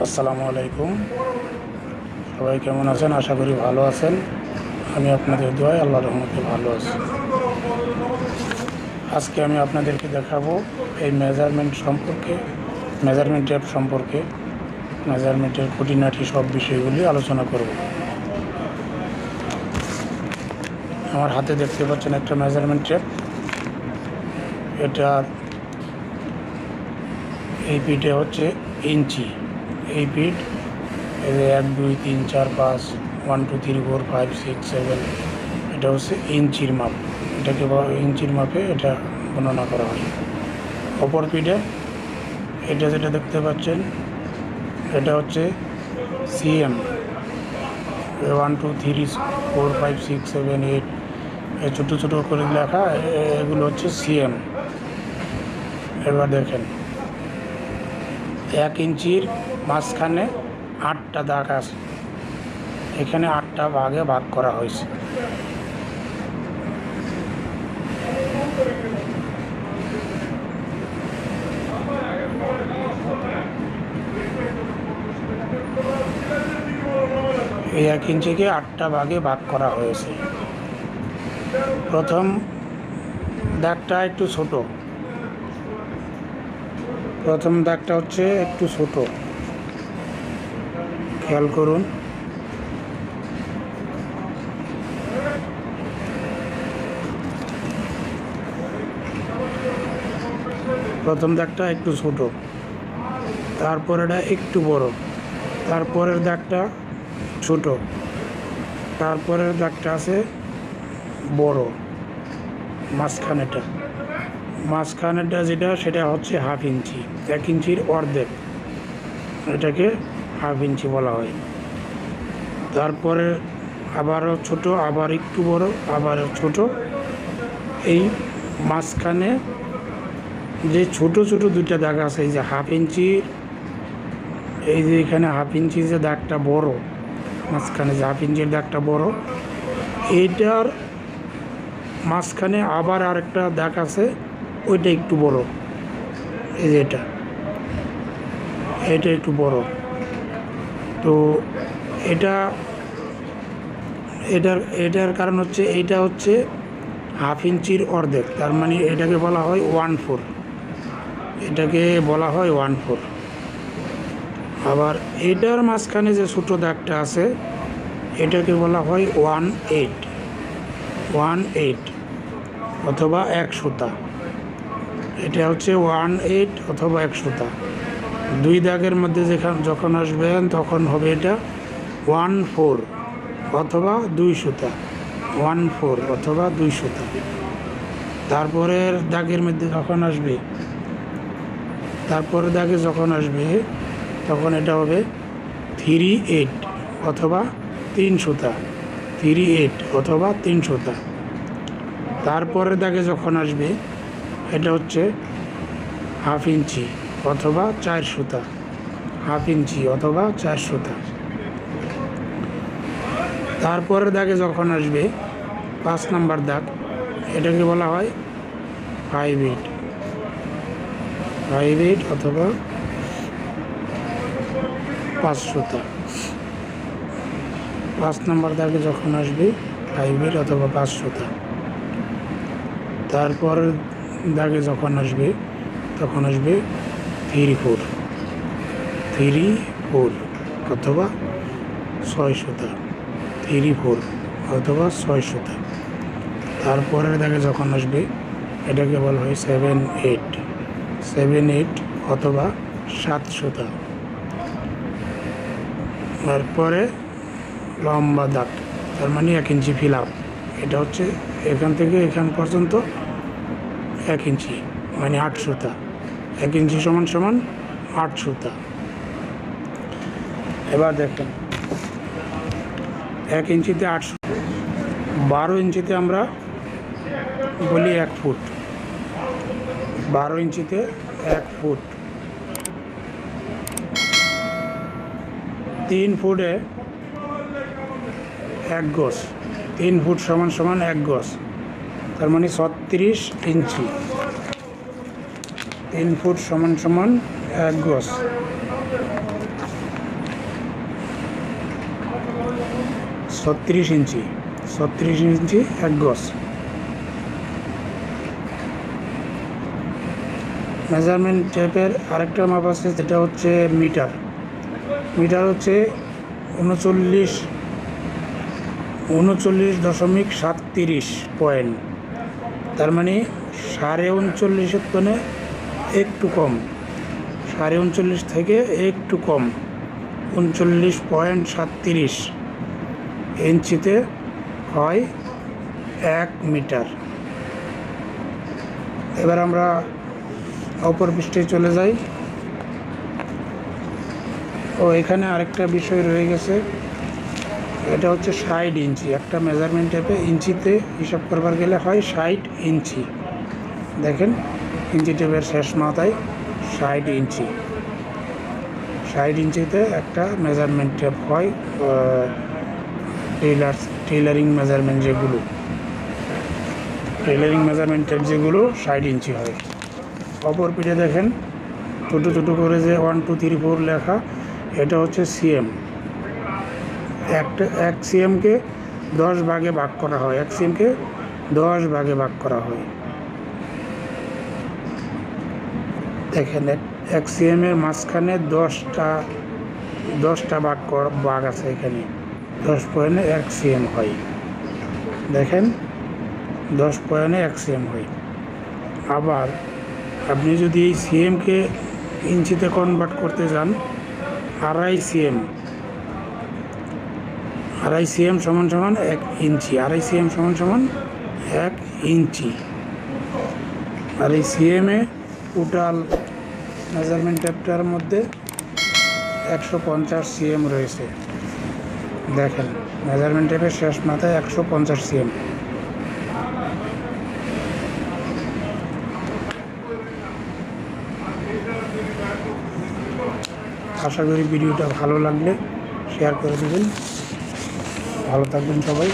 আসসালামু আলাইকুম। সবাই কেমন আছেন? আশা করি ভালো আছেন। আমি আপনাদের দোয়ায় আল্লাহর রহমতে ভালো আছি। আজকে আমি আপনাদেরকে দেখাবো এই মেজারমেন্ট টেপ সম্পর্কে মেজারমেন্টের খুঁটিনাটি সব বিষয়গুলি আলোচনা করব। আমার হাতে দেখতে পাচ্ছেন একটা মেজারমেন্ট টেপ। এটার এই পিঠে হচ্ছে ইঞ্চি, এই পিঠ 1 2 3 4 5 1 2 3 4 5 6 7, এটা হচ্ছে ইঞ্চির মাপ। এটাকে ইঞ্চির মাপে এটা গণনা করা হয়। অপর পিঠে এটা যেটা দেখতে পাচ্ছেন এটা হচ্ছে সিএম। 1 2 3 4 5 6 7 8 ছোটো ছোটো করে লেখা, এগুলো হচ্ছে সিএম। এবার দেখেন 1 ইঞ্চির মাঝখানে 8টা দাগ আছে। এখানে 8টা ভাগে ভাগ করা হয়েছে। এই 1 ইঞ্চিকে 8টা ভাগে ভাগ করা হয়েছে। প্রথম দাগটা একটু ছোট, প্রথম দাগটা হচ্ছে একটু ছোট, খেয়াল করুন। প্রথম দাগটা একটু ছোট, তারপরেটা একটু বড়, তারপরের দাগটা ছোট, তারপরের দাগটা আছে বড়, মাঝখানেটা যেটা সেটা হচ্ছে হাফ ইঞ্চি, 1 ইঞ্চির অর্ধেক, এটাকে হাফ ইঞ্চি বলা হয়। তারপরে আবারও ছোট, আবার একটু বড়, আবারও ছোট। এই মাঝখানে যে ছোট ছোট দুইটা দাগ আছে, এই যে হাফ ইঞ্চি, এই যে এখানে হাফ ইঞ্চি যে দাগটা বড়, মাঝখানে যে হাফ ইঞ্চির দাগটা বড়, এইটার মাঝখানে আবার আরেকটা দাগ আছে, ওইটা একটু বড়। এই যে এটা একটু বড়। তো এটার কারণ হচ্ছে এইটা হচ্ছে হাফ ইঞ্চির অর্ধেক, তার মানে এটাকে বলা হয় 1/4, এটাকে বলা হয় 1/4। আবার এটার মাঝখানে যে ছোটো দাগটা আছে এটাকে বলা হয় 1/8 অথবা 1 সুতা। এটা হচ্ছে 1/8 অথবা 1 সুতা। দুই দাগের মধ্যে যখন আসবেন তখন হবে এটা 1/4 অথবা 2 সুতা, 1/4 অথবা 2 সুতা। তারপরের দাগের মধ্যে যখন আসবে, তারপরের দাগে যখন আসবে তখন এটা হবে 3/8 অথবা 3 সুতা, 3/8 অথবা 3 সুতা। তারপরের দাগে যখন আসবে এটা হচ্ছে হাফ ইঞ্চি অথবা 4 সুতা, হাফ ইঞ্চি অথবা 4 সুতা। তারপরের দাগে যখন আসবে 5 নাম্বার দাগ, এটাকে বলা হয় 5/8 অথবা 5 সুতা। 5 নাম্বার দাগে যখন আসবে 5/8 অথবা 5 সুতা। তারপরের দাগে যখন আসবে তখন আসবে 3/4 অথবা 6 সুতা, 3/4 অথবা 6 সুতা। তারপরের দাগে যখন আসবে এটাকে বলা হয় 7/8 অথবা 7 সুতা। তারপরে লম্বা দাগ, তার মানে 1 ইঞ্চি ফিল আপ, এটা হচ্ছে এখান থেকে এখান পর্যন্ত 1 ইঞ্চি, মানে 8 সুতা। 1 ইঞ্চি সমান 8 সুতা। এবার দেখেন 1 ইঞ্চিতে 8 সুতা, 12 ইঞ্চিতে আমরা বলি 1 ফুট, 12 ইঞ্চিতে 1 ফুট। 3 ফুটে 1 গজ, 3 ফুট সমান 1 গজ, তার মানে 36 ইঞ্চি। 3 ফুট সমান 1 গজ। ইঞ্চি, 36 ইঞ্চি 1 গজ। মেজারমেন্ট টেপের আরেকটা মাপ আছে, যেটা হচ্ছে মিটার। মিটার হচ্ছে 39.37 পয়েন্ট, তার মানে 39.5 মানে একটু কম, 39.5 থেকে একটু কম, 39.37 ইঞ্চিতে হয় 1 মিটার। এবার আমরা অপর পৃষ্ঠে চলে যাই। ও এখানে আরেকটা বিষয় রয়ে গেছে, এটা হচ্ছে 60 ইঞ্চি। একটা মেজারমেন্ট টেপে ইঞ্চিতে হিসাব করবার গেলে হয় 60 ইঞ্চি। দেখেন, ইঞ্চি টেপের শেষ মাথায় 60 ইঞ্চি। 60 ইঞ্চিতে একটা মেজারমেন্ট টেপ হয়, টেইলারিং মেজারমেন্ট টেপ যেগুলো 60 ইঞ্চি হয়। অপর পিঠে দেখেন ছোটো ছোটো করে যে 1 2 3 4 লেখা, এটা হচ্ছে সিএম। এক সিএমকে 10 ভাগে ভাগ করা হয়, 1 সিএমকে 10 ভাগে ভাগ করা হয়। দেখেন, 1 সিএমের মাঝখানে 10টা ভাগ আছে। এখানে 10 পয়েন্টে 1 সিএম হয়। দেখেন, 10 পয়েন্টে 1 সিএম হয়। আবার আপনি যদি এই সিএমকে ইঞ্চিতে কনভার্ট করতে যান, 2.5 সিএম সমান 1 ইঞ্চি, 2.5 সিএম সমান 1 ইঞ্চি। আর এই সিএমে টোটাল মেজারমেন্ট টেপটার মধ্যে 150 সিএম রয়েছে। দেখেন, মেজারমেন্ট টেপের শেষ মাথায় 150 সিএম। আশা করি ভিডিওটা ভালো লাগলে শেয়ার করে দেবেন। ভালো থাকবেন সবাই।